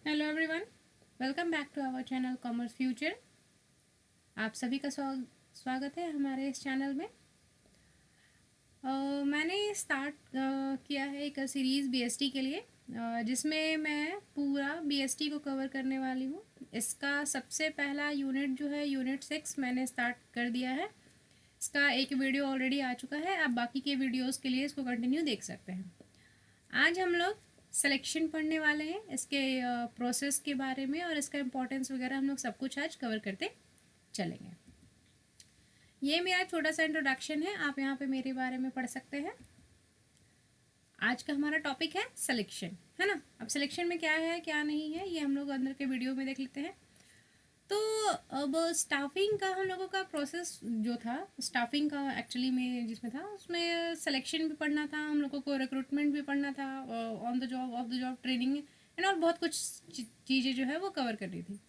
Hello everyone, welcome back to our channel commerce future. आप सभी का स्वागत है हमारे इस चैनल में। मैंने स्टार्ट किया है एक सीरीज़ बीएसटी के लिए, जिसमें मैं पूरा बीएसटी को कवर करने वाली हूँ। इसका सबसे पहला यूनिट जो है यूनिट 6 मैंने स्टार्ट कर दिया है। इसका एक वीडियो ऑलरेडी आ चुका है, आप बाकी के वीडियोस के लिए इसको कंटिन्यू देख सकते हैं। आज हम लोग सिलेक्शन पढ़ने वाले हैं, इसके प्रोसेस के बारे में और इसका इम्पोर्टेंस वगैरह हम लोग सब कुछ आज कवर करते चलेंगे। ये मेरा छोटा सा इंट्रोडक्शन है, आप यहाँ पे मेरे बारे में पढ़ सकते हैं। आज का हमारा टॉपिक है सिलेक्शन, है ना। अब सिलेक्शन में क्या है क्या नहीं है ये हम लोग अंदर के वीडियो में देख लेते हैं। तो अब स्टाफिंग का हम लोगों का प्रोसेस जो था, स्टाफिंग का एक्चुअली में जिसमें था उसमें सिलेक्शन भी पढ़ना था, हम लोगों को रिक्रूटमेंट भी पढ़ना था, on the job of the job training and और बहुत कुछ चीज़ें जो है वो कवर करनी थी।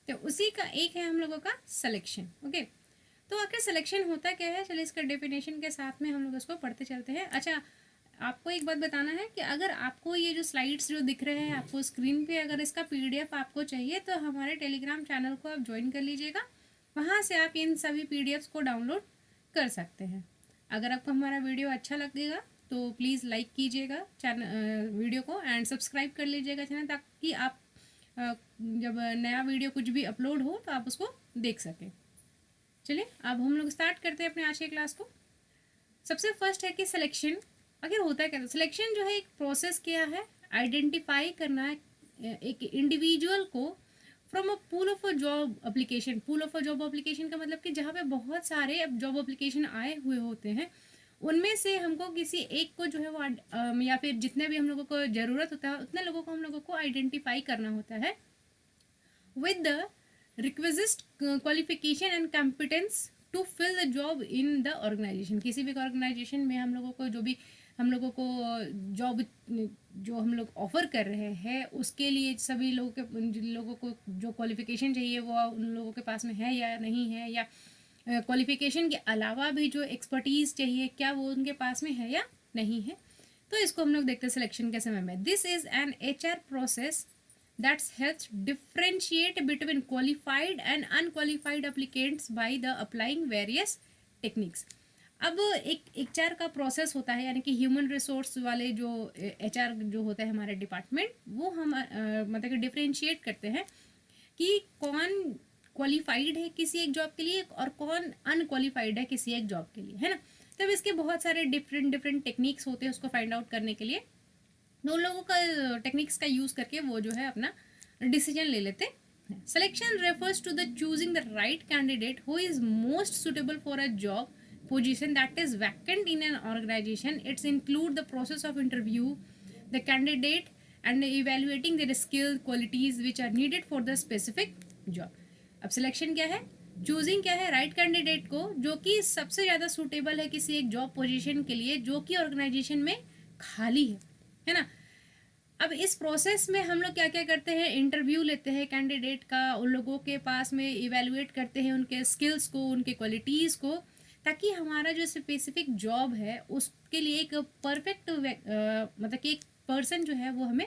तो उसी का एक है हम लोगों का सिलेक्शन। ओके, तो आखिर सिलेक्शन होता क्या है, चलिए इसका डेफिनेशन के साथ में हम लोग इसको पढ़ते चलते हैं। अच्छा, आपको एक बात बताना है कि अगर आपको ये जो स्लाइड्स जो दिख रहे हैं आपको स्क्रीन पे, अगर इसका पीडीएफ आपको चाहिए तो हमारे टेलीग्राम चैनल को आप ज्वाइन कर लीजिएगा। वहाँ से आप इन सभी पीडीएफ्स को डाउनलोड कर सकते हैं। अगर आपको हमारा वीडियो अच्छा लगेगा तो प्लीज़ लाइक कीजिएगा चैनल वीडियो को एंड सब्सक्राइब कर लीजिएगा चैनल, ताकि आप जब नया वीडियो कुछ भी अपलोड हो तो आप उसको देख सकें। चलिए अब हम लोग स्टार्ट करते हैं अपने आज के क्लास को। सबसे फर्स्ट है कि सिलेक्शन आखिर होता है क्या। सिलेक्शन जो है एक प्रोसेस क्या है, आइडेंटिफाई करना है एक इंडिविजुअल को from a pool of a job application. Pool of a job application का मतलब कि जहाँ पे बहुत सारे जॉब एप्लीकेशन आए हुए होते हैं, उनमें से हमको किसी एक को जो है वो या फिर जितने भी हम लोगों को ज़रूरत होता है उतने लोगों को हम लोगों को आइडेंटिफाई करना होता है with the requisite qualification and competence to fill the job in the organization। किसी भी ऑर्गेनाइजेशन में हम लोगों को जो भी हम लोगों को जॉब जो हम लोग ऑफर कर रहे हैं उसके लिए सभी लोगों के जिन लोगों को जो क्वालिफिकेशन चाहिए वो उन लोगों के पास में है या नहीं है, या क्वालिफिकेशन के अलावा भी जो एक्सपर्टीज़ चाहिए क्या वो उनके पास में है या नहीं है। तो इसको हम लोग देखते हैं सिलेक्शन के समय में। This is an HR process that helps differentiate between qualified and unqualified applicants by the applying various techniques। अब एक एचआर का प्रोसेस होता है, यानी कि ह्यूमन रिसोर्स वाले जो एचआर जो होता है हमारे डिपार्टमेंट, वो हम मतलब कि डिफ्रेंशिएट करते हैं कि कौन क्वालिफाइड है किसी एक जॉब के लिए और कौन अनक्वालिफाइड है किसी एक जॉब के लिए, है ना। तब इसके बहुत सारे डिफरेंट डिफरेंट टेक्निक्स होते हैं उसको फाइंड आउट करने के लिए। दो लोगों का टेक्निक्स का यूज़ करके वो जो है अपना डिसीजन ले लेते हैं। Selection refers to the choosing the right candidate who is most suitable for a job position that is vacant in an organization. It's include the process of interview the candidate and evaluating their skill qualities which are needed for the specific job। अब selection क्या है, choosing क्या है, right candidate को जो कि सबसे ज़्यादा सूटेबल है किसी एक जॉब पोजीशन के लिए जो कि ऑर्गेनाइजेशन में खाली है ना। अब इस प्रोसेस में हम लोग क्या क्या करते हैं, इंटरव्यू लेते हैं कैंडिडेट का, उन लोगों के पास में इवेलुएट करते हैं उनके स्किल्स को, उनके क्वालिटीज़ को, ताकि हमारा जो स्पेसिफिक जॉब है उसके लिए एक परफेक्ट मतलब कि एक पर्सन जो है वो हमें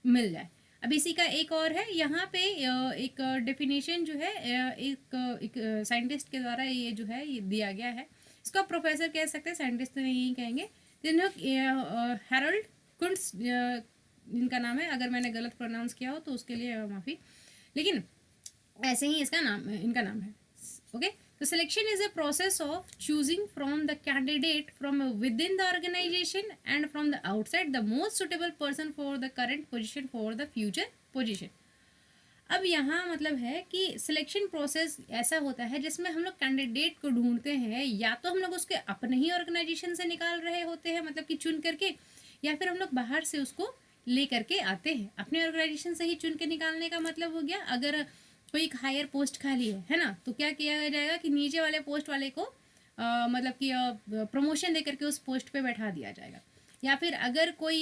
मिल जाए। अब इसी का एक और है यहाँ पे एक डेफिनेशन जो है एक साइंटिस्ट के द्वारा ये जो है ये दिया गया है। इसको आप प्रोफेसर कह सकते हैं, साइंटिस्ट तो नहीं कहेंगे। हैरोल्ड कुंट्स इनका नाम है, अगर मैंने गलत प्रोनाउंस किया हो तो उसके लिए माफ़ी, लेकिन ऐसे ही इसका नाम इनका नाम है। ओके, तो selection is a process of choosing from the candidate from within the organisation and from the outside the most suitable person for the current position for the future position. अब यहाँ मतलब है कि selection process ऐसा होता है जिसमें हम लोग कैंडिडेट को ढूंढते हैं, या तो हम लोग उसके अपने ही ऑर्गेनाइजेशन से निकाल रहे होते हैं मतलब कि चुन करके, या फिर हम लोग बाहर से उसको ले करके आते हैं। अपने ऑर्गेनाइजेशन से ही चुन के निकालने का मतलब हो गया, अगर कोई हायर पोस्ट खाली है ना, तो क्या किया जाएगा कि नीचे वाले पोस्ट वाले को मतलब कि प्रमोशन दे करके उस पोस्ट पे बैठा दिया जाएगा। या फिर अगर कोई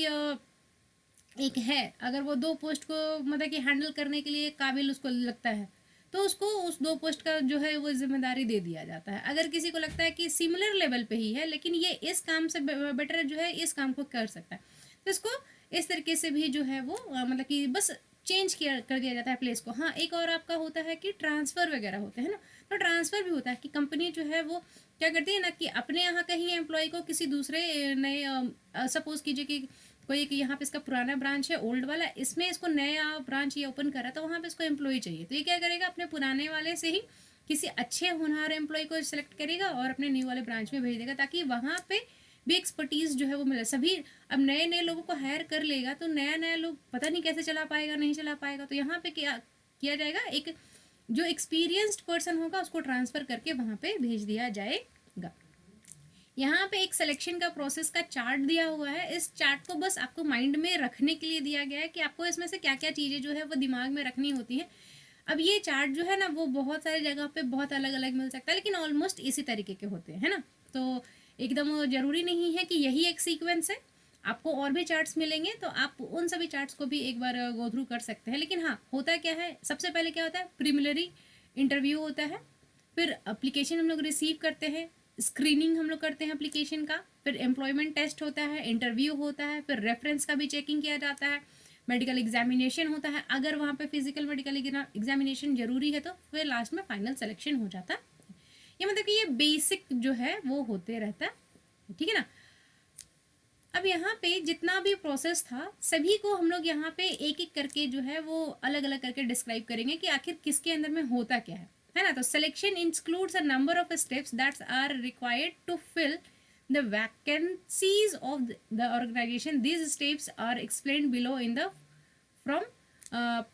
एक है, अगर वो दो पोस्ट को मतलब कि हैंडल करने के लिए काबिल उसको लगता है तो उसको उस दो पोस्ट का जो है वो जिम्मेदारी दे दिया जाता है। अगर किसी को लगता है कि सिमिलर लेवल पे ही है लेकिन ये इस काम से बेटर जो है इस काम को कर सकता है, तो इसको इस तरीके से भी जो है वो मतलब कि बस चेंज किया कर दिया जाता है प्लेस को। हाँ, एक और आपका होता है कि ट्रांसफ़र वगैरह होते हैं ना, तो ट्रांसफ़र भी होता है कि कंपनी जो है वो क्या करती है ना कि अपने यहाँ कहीं एम्प्लॉय को किसी दूसरे नए सपोज़ कीजिए कि कोई एक यहाँ पे इसका पुराना ब्रांच है, ओल्ड वाला, इसमें इसको नया ब्रांच ये ओपन करा, तो वहाँ पे इसको एम्प्लॉय चाहिए, तो ये क्या करेगा, अपने पुराने वाले से ही किसी अच्छे होनहार एम्प्लॉय को सिलेक्ट करेगा और अपने न्यू वाले ब्रांच में भेज देगा, ताकि वहाँ पे भी एक्सपर्टीज़ जो है वो मिले। सभी अब नए नए लोगों को हायर कर लेगा तो नया नया लोग पता नहीं कैसे चला पाएगा, नहीं चला पाएगा, तो यहाँ पे क्या किया जाएगा, एक जो एक्सपीरियंस्ड पर्सन होगा उसको ट्रांसफ़र करके वहाँ पे भेज दिया जाएगा। यहाँ पे एक सिलेक्शन का प्रोसेस का चार्ट दिया हुआ है। इस चार्ट को बस आपको माइंड में रखने के लिए दिया गया है कि आपको इसमें से क्या क्या चीज़ें जो है वो दिमाग में रखनी होती हैं। अब ये चार्ट जो है ना वो बहुत सारी जगह पे बहुत अलग अलग मिल सकता है, लेकिन ऑलमोस्ट इसी तरीके के होते हैं, है ना। तो एकदम ज़रूरी नहीं है कि यही एक सीक्वेंस है, आपको और भी चार्ट्स मिलेंगे, तो आप उन सभी चार्ट्स को भी एक बार गो थ्रू कर सकते हैं। लेकिन हाँ, होता क्या है, सबसे पहले क्या होता है, प्रीलिमिनरी इंटरव्यू होता है, फिर एप्लीकेशन हम लोग रिसीव करते हैं, स्क्रीनिंग हम लोग करते हैं एप्लीकेशन का, फिर एम्प्लॉयमेंट टेस्ट होता है, इंटरव्यू होता है, फिर रेफरेंस का भी चेकिंग किया जाता है, मेडिकल एग्जामिनेशन होता है, अगर वहाँ पे फिजिकल मेडिकल एग्जामिनेशन जरूरी है तो फिर लास्ट में फाइनल सिलेक्शन हो जाता है। ये मतलब कि ये बेसिक जो है वो होते रहता है, ठीक है ना। अब यहाँ पे जितना भी प्रोसेस था सभी को हम लोग यहाँ पे एक एक करके जो है वो अलग अलग करके डिस्क्राइब करेंगे कि आखिर किसके अंदर में होता क्या है ना। तो selection includes a number of steps that's are required to fill the vacancies of the organization. These steps are explained below in the from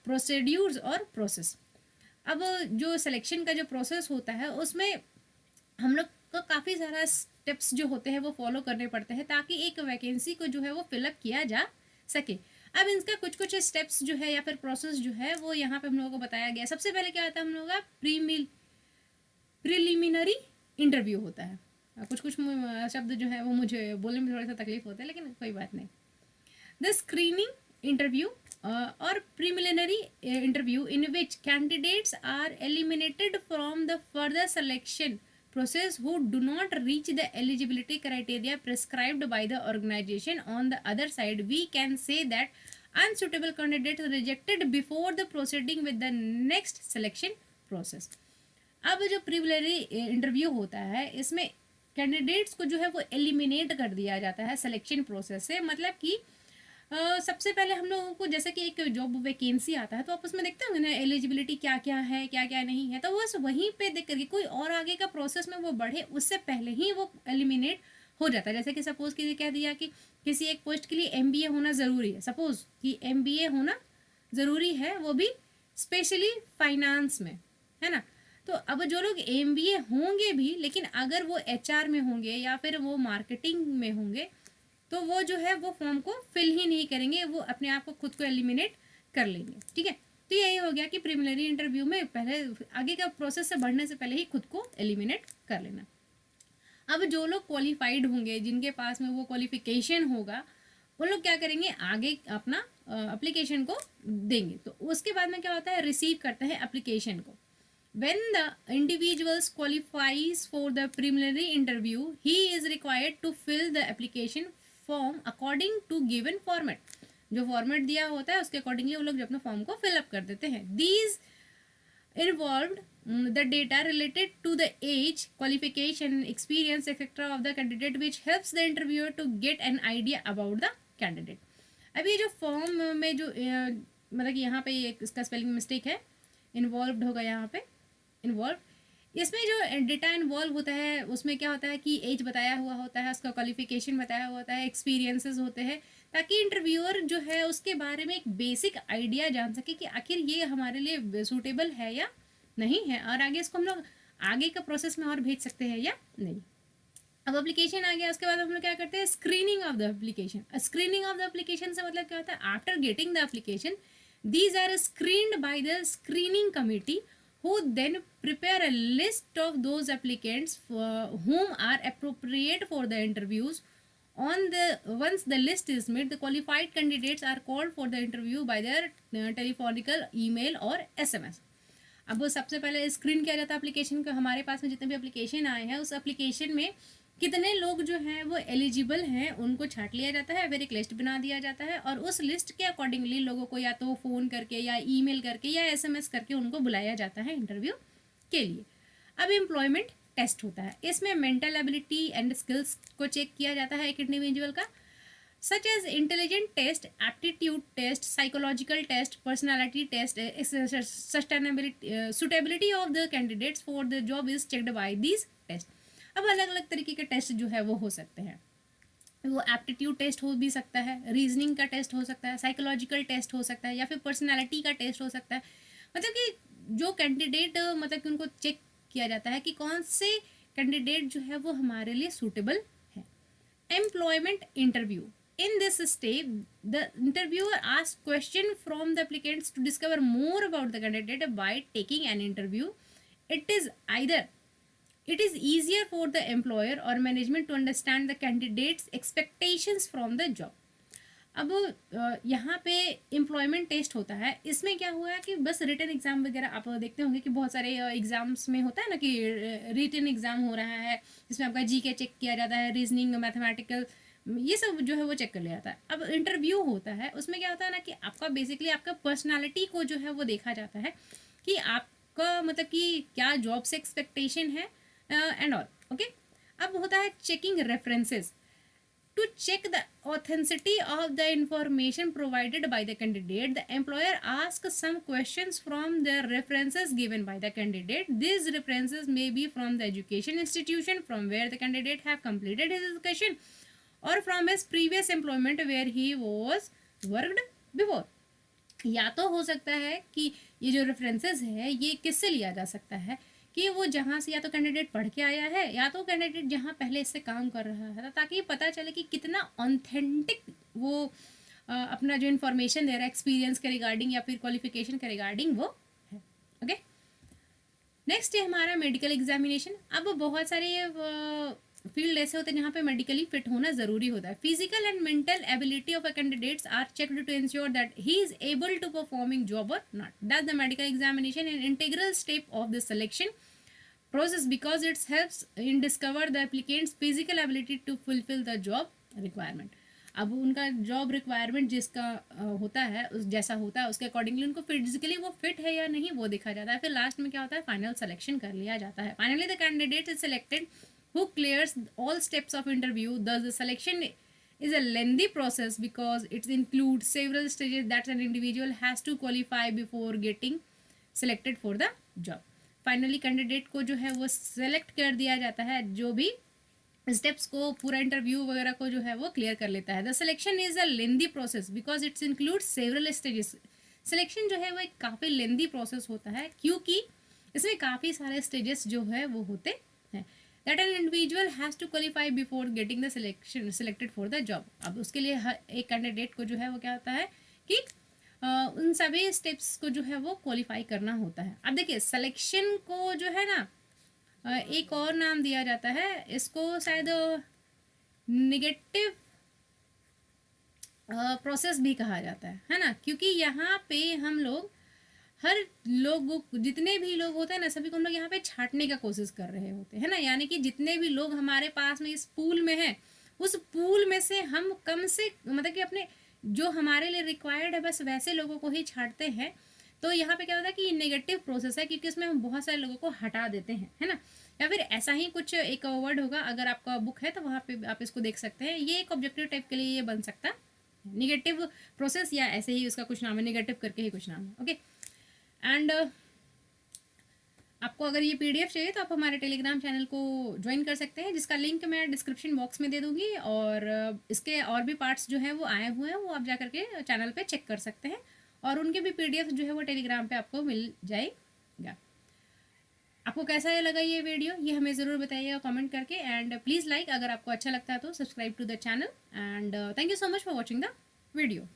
procedures or process. अब जो सिलेक्शन का जो प्रोसेस होता है उसमें हम लोग को काफ़ी सारा स्टेप्स जो होते हैं वो फॉलो करने पड़ते हैं ताकि एक वैकेंसी को जो है वो फिलअप किया जा सके। अब इनका कुछ कुछ स्टेप्स जो है या फिर प्रोसेस जो है वो यहाँ पे हम लोगों को बताया गया। सबसे पहले क्या आता है, हम लोगों का प्रीलिमिनरी इंटरव्यू होता है। कुछ कुछ शब्द जो है वो मुझे बोलने में थोड़ा सा तकलीफ होता है, लेकिन कोई बात नहीं। द स्क्रीनिंग इंटरव्यू और preliminary interview in which candidates are eliminated from the further selection process who do not reach the eligibility criteria prescribed by the organization. On the other side, we can say that unsuitable candidates rejected before the proceeding with the next selection process. अब जो preliminary interview होता है इसमें candidates को जो है वो eliminate कर दिया जाता है सिलेक्शन प्रोसेस से। मतलब कि सबसे पहले हम लोगों को जैसे कि एक जॉब वैकेंसी आता है तो आप उसमें देखते होंगे ना एलिजिबिलिटी क्या क्या है क्या क्या नहीं है, तो बस वहीं पे देख करके कोई और आगे का प्रोसेस में वो बढ़े उससे पहले ही वो एलिमिनेट हो जाता है। जैसे कि सपोज कि कह दिया कि किसी एक पोस्ट के लिए MBA होना ज़रूरी है, सपोज कि MBA होना ज़रूरी है, वो भी स्पेशली फाइनेंस में, है ना। तो अब जो लोग MBA होंगे भी लेकिन अगर वो HR में होंगे या फिर वो मार्केटिंग में होंगे तो वो जो है वो फॉर्म को फिल ही नहीं करेंगे, वो अपने आप को खुद को एलिमिनेट कर लेंगे, ठीक है। तो यही हो गया कि प्रीलिमिनरी इंटरव्यू में पहले आगे का प्रोसेस से बढ़ने से पहले ही खुद को एलिमिनेट कर लेना। अब जो लोग क्वालिफाइड होंगे जिनके पास में वो क्वालिफिकेशन होगा वो लोग क्या करेंगे, आगे अपना एप्लीकेशन को देंगे। तो उसके बाद में क्या होता है, रिसीव करते हैं एप्लीकेशन को। When the individuals qualifies for the preliminary interview, he is required to fill the application form according to given format. जो फॉर्मेट दिया होता है उसके अकॉर्डिंगली वो लोग अपने फॉर्म को फिलअप कर देते हैं। These involved the data related to the age, qualification, experience, etc. of the candidate, which helps the interviewer to get an idea about the candidate. अब ये जो फॉर्म में जो मतलब कि यहाँ पे ये इसका स्पेलिंग मिस्टेक है, इन्वॉल्व होगा यहाँ पे इन्वॉल्व। इसमें जो डेटा इन्वॉल्व होता है उसमें क्या होता है कि एज बताया हुआ होता है, उसका क्वालिफिकेशन बताया हुआ होता है, एक्सपीरियंसेस होते हैं, ताकि इंटरव्यूअर जो है उसके बारे में एक बेसिक आइडिया जान सके कि आखिर ये हमारे लिए सूटेबल है या नहीं है, और आगे इसको हम लोग आगे का प्रोसेस में और भेज सकते हैं या नहीं। अब एप्लीकेशन आ गया, उसके बाद हम लोग क्या करते हैं, screening of the application. Screening of the application से मतलब क्या होता है, after getting the application these are screened by the screening committee who then prepare a list of those applicants whom are appropriate for the interviews. Once the list is made, the qualified candidates are called for the interview by their telephonical, email और SMS. अब सबसे पहले screen किया जाता है application को। हमारे पास में जितने भी एप्लीकेशन आए हैं उस एप्लीकेशन में कितने लोग जो हैं वो एलिजिबल हैं उनको छांट लिया जाता है, फिर एक लिस्ट बना दिया जाता है और उस लिस्ट के अकॉर्डिंगली लोगों को या तो फ़ोन करके या ईमेल करके या एसएमएस करके उनको बुलाया जाता है इंटरव्यू के लिए। अब एम्प्लॉयमेंट टेस्ट होता है, इसमें मेंटल एबिलिटी एंड स्किल्स को चेक किया जाता है एक इंडिविजुअल का, such as intelligent test, aptitude test, psychological test, personality test, suitability of the candidates for the job is checked by these tests. अब अलग अलग तरीके के टेस्ट जो है वो हो सकते हैं, वो एप्टीट्यूड टेस्ट हो भी सकता है, रीजनिंग का टेस्ट हो सकता है, साइकोलॉजिकल टेस्ट हो सकता है, या फिर पर्सनालिटी का टेस्ट हो सकता है। मतलब कि जो कैंडिडेट मतलब कि उनको चेक किया जाता है कि कौन से कैंडिडेट जो है वो हमारे लिए सूटेबल है। Employment interview, in this step the interviewer asks question from the applicants to discover more about the candidate. By taking an interview, it is easier for the employer or management to understand the candidate's expectations from the job. अब यहाँ पे employment test होता है, इसमें क्या हुआ है कि बस रिटन एग्ज़ाम वगैरह आप देखते होंगे कि बहुत सारे एग्ज़ाम्स में होता है ना कि रिटन एग्ज़ाम हो रहा है जिसमें आपका जीके चेक किया जाता है, रीजनिंग, मैथमेटिकल, ये सब जो है वो चेक कर लिया जाता है। अब इंटरव्यू होता है, उसमें क्या होता है ना कि आपका बेसिकली आपका पर्सनालिटी को जो है वो देखा जाता है कि आपका मतलब कि क्या जॉब से एक्सपेक्टेशन है एंड ऑल। ओके, अब होता है checking references. To check the authenticity of the information provided by the candidate, the employer asks some questions from the references given by the candidate. These references may be from the education institution from where the candidate have completed his education or from his previous employment where he was worked before. या तो हो सकता है कि ये जो references है ये किससे लिया जा सकता है कि वो जहाँ से या तो कैंडिडेट पढ़ के आया है या तो कैंडिडेट जहाँ पहले इससे काम कर रहा है, ताकि पता चले कि कितना ऑथेंटिक वो अपना जो इन्फॉर्मेशन दे रहा है एक्सपीरियंस के रिगार्डिंग या फिर क्वालिफिकेशन के रिगार्डिंग वो है। ओके, नेक्स्ट है हमारा मेडिकल एग्जामिनेशन। अब बहुत सारे फील्ड ऐसे होते हैं जहाँ पे मेडिकली फिट होना जरूरी होता है। Physical and mental ability of a candidates are checked to ensure that he is able to performing job or not. That the medical examination an integral step of the selection process because it helps in discover the applicant's physical ability to fulfill the job requirement. अब उनका job requirement जिसका होता है उस जैसा होता है उसके अकॉर्डिंगली उनको फिजिकली वो फिट है या नहीं वो देखा जाता है। फिर लास्ट में क्या होता है, फाइनल सिलेक्शन कर लिया जाता है। Finally the candidate is selected who clears all steps of interview. Thus the selection is a lengthy process because it includes several stages that an individual has to qualify before getting selected for the job. Finally candidate को जो है वो select कर दिया जाता है जो भी स्टेप्स को पूरा इंटरव्यू वगैरह को जो है वो क्लियर कर लेता है। The selection is a lengthy process because it's include several stages. Selection जो है वो एक काफ़ी लेंदी प्रोसेस होता है क्योंकि इसमें काफ़ी सारे स्टेजेस जो है वो होते हैं। That an individual has to qualify before getting the selection selected for the job. अब उसके लिए हर एक कैंडिडेट को जो है वो क्या होता है कि उन सभी स्टेप्स को जो है वो क्वालिफाई करना होता है। अब देखिए सिलेक्शन को जो है ना एक और नाम दिया जाता है, इसको शायद नेगेटिव प्रोसेस भी कहा जाता है ना, क्योंकि यहाँ पे हम लोग हर लोग जितने भी लोग होते हैं ना सभी को हम लोग यहाँ पे छांटने का कोशिश कर रहे होते हैं ना, यानी कि जितने भी लोग हमारे पास में इस पूल में हैं उस पूल में से हम कम से मतलब कि अपने जो हमारे लिए रिक्वायर्ड है बस वैसे लोगों को ही छांटते हैं। तो यहाँ पे क्या होता है कि नेगेटिव प्रोसेस है क्योंकि इसमें हम बहुत सारे लोगों को हटा देते हैं, है ना। या फिर ऐसा ही कुछ एक वर्ड होगा, अगर आपका बुक है तो वहाँ पे आप इसको देख सकते हैं। ये एक ऑब्जेक्टिव टाइप के लिए ये बन सकता है नेगेटिव प्रोसेस, या ऐसे ही उसका कुछ नाम है, नेगेटिव करके ही कुछ नाम है। ओके, एंड आपको अगर ये पीडीएफ चाहिए तो आप हमारे टेलीग्राम चैनल को ज्वाइन कर सकते हैं जिसका लिंक मैं डिस्क्रिप्शन बॉक्स में दे दूँगी, और इसके और भी पार्ट्स जो हैं वो आए हुए हैं वो आप जा करके चैनल पे चेक कर सकते हैं, और उनके भी पीडीएफ जो है वो टेलीग्राम पे आपको मिल जाएगा। आपको कैसा लगा ये वीडियो ये हमें ज़रूर बताइएगा कमेंट करके, एंड प्लीज़ लाइक अगर आपको अच्छा लगता है तो subscribe to the channel, and thank you so much for watching the video.